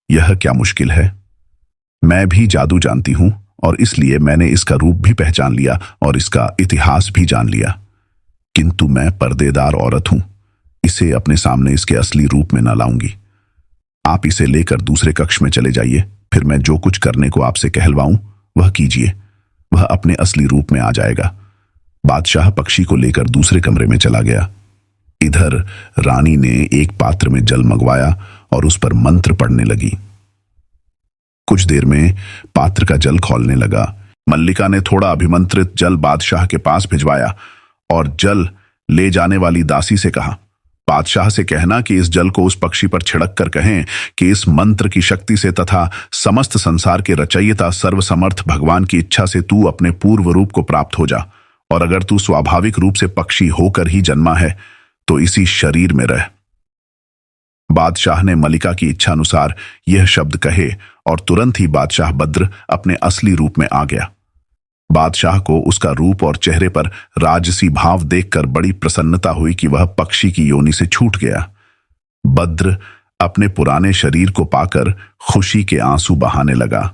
यह क्या मुश्किल है। मैं भी जादू जानती हूं और इसलिए मैंने इसका रूप भी पहचान लिया और इसका इतिहास भी जान लिया। किंतु मैं पर्देदार औरत हूं, इसे अपने सामने इसके असली रूप में न लाऊंगी। आप इसे लेकर दूसरे कक्ष में चले जाइए, फिर मैं जो कुछ करने को आपसे कहलवाऊं वह कीजिए। वह अपने असली रूप में आ जाएगा। बादशाह पक्षी को लेकर दूसरे कमरे में चला गया। इधर रानी ने एक पात्र में जल मंगवाया और उस पर मंत्र पढ़ने लगी। कुछ देर में पात्र का जल खौलने लगा। मल्लिका ने थोड़ा अभिमंत्रित जल बादशाह के पास भिजवाया और जल ले जाने वाली दासी से कहा, बादशाह से कहना कि इस जल को उस पक्षी पर छिड़क कर कहें कि इस मंत्र की शक्ति से तथा समस्त संसार के रचयिता सर्वसमर्थ भगवान की इच्छा से तू अपने पूर्व रूप को प्राप्त हो जा, और अगर तू स्वाभाविक रूप से पक्षी होकर ही जन्मा है तो इसी शरीर में रह। बादशाह ने मल्लिका की इच्छा अनुसार यह शब्द कहे और तुरंत ही बादशाह बद्र अपने असली रूप में आ गया। बादशाह को उसका रूप और चेहरे पर राजसी भाव देखकर बड़ी प्रसन्नता हुई कि वह पक्षी की योनि से छूट गया। बद्र अपने पुराने शरीर को पाकर खुशी के आंसू बहाने लगा।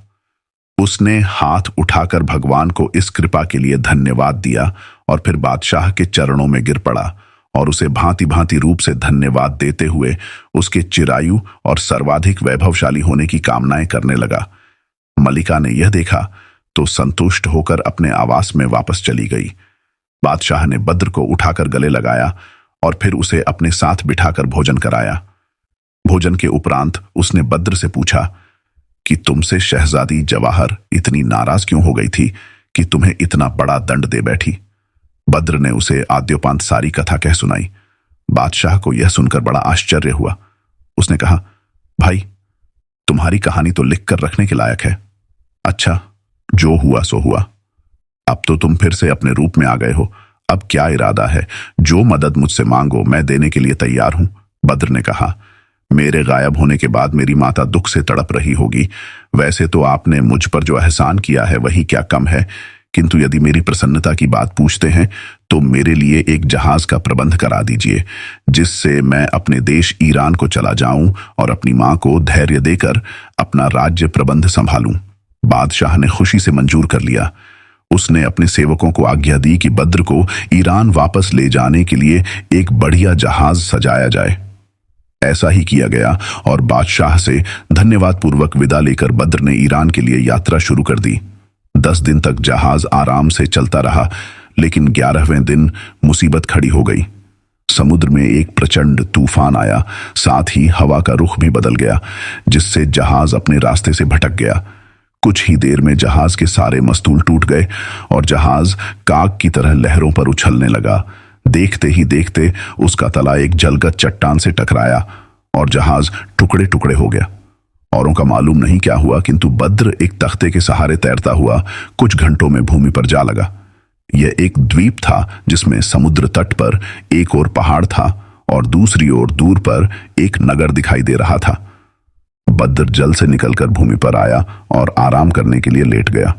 उसने हाथ उठाकर भगवान को इस कृपा के लिए धन्यवाद दिया और फिर बादशाह के चरणों में गिर पड़ा और उसे भांति भांति रूप से धन्यवाद देते हुए उसके चिरायु और सर्वाधिक वैभवशाली होने की कामनाएं करने लगा। मल्लिका ने यह देखा तो संतुष्ट होकर अपने आवास में वापस चली गई। बादशाह ने बद्र को उठाकर गले लगाया और फिर उसे अपने साथ बिठाकर भोजन कराया। भोजन के उपरांत उसने बद्र से पूछा कि तुमसे शहजादी जवाहर इतनी नाराज क्यों हो गई थी कि तुम्हें इतना बड़ा दंड दे बैठी। बद्र ने उसे आद्योपांत सारी कथा कह सुनाई। बादशाह को यह सुनकर बड़ा आश्चर्य हुआ। उसने कहा, भाई तुम्हारी कहानी तो लिख कर रखने के लायक है। अच्छा, जो हुआ सो हुआ। अब तो तुम फिर से अपने रूप में आ गए हो। अब क्या इरादा है? जो मदद मुझसे मांगो मैं देने के लिए तैयार हूं। बद्र ने कहा, मेरे गायब होने के बाद मेरी माता दुख से तड़प रही होगी। वैसे तो आपने मुझ पर जो एहसान किया है वही क्या कम है, किंतु यदि मेरी प्रसन्नता की बात पूछते हैं तो मेरे लिए एक जहाज का प्रबंध करा दीजिए, जिससे मैं अपने देश ईरान को चला जाऊं और अपनी मां को धैर्य देकर अपना राज्य प्रबंध संभालूं। बादशाह ने खुशी से मंजूर कर लिया। उसने अपने सेवकों को आज्ञा दी कि बद्र को ईरान वापस ले जाने के लिए एक बढ़िया जहाज सजाया जाए। ऐसा ही किया गया और बादशाह से धन्यवाद पूर्वक विदा लेकर बद्र ने ईरान के लिए यात्रा शुरू कर दी। 10 दिन तक जहाज आराम से चलता रहा, लेकिन 11वें दिन मुसीबत खड़ी हो गई। समुद्र में एक प्रचंड तूफान आया, साथ ही हवा का रुख भी बदल गया, जिससे जहाज अपने रास्ते से भटक गया। कुछ ही देर में जहाज के सारे मस्तूल टूट गए और जहाज काग की तरह लहरों पर उछलने लगा। देखते ही देखते उसका तला एक जलगत चट्टान से टकराया और जहाज टुकड़े टुकड़े हो गया। औरों का मालूम नहीं क्या हुआ, किंतु बद्र एक तख्ते के सहारे तैरता हुआ कुछ घंटों में भूमि पर जा लगा। यह एक द्वीप था जिसमें समुद्र तट पर एक ओर पहाड़ था और दूसरी ओर दूर पर एक नगर दिखाई दे रहा था। बद्र जल से निकलकर भूमि पर आया और आराम करने के लिए लेट गया।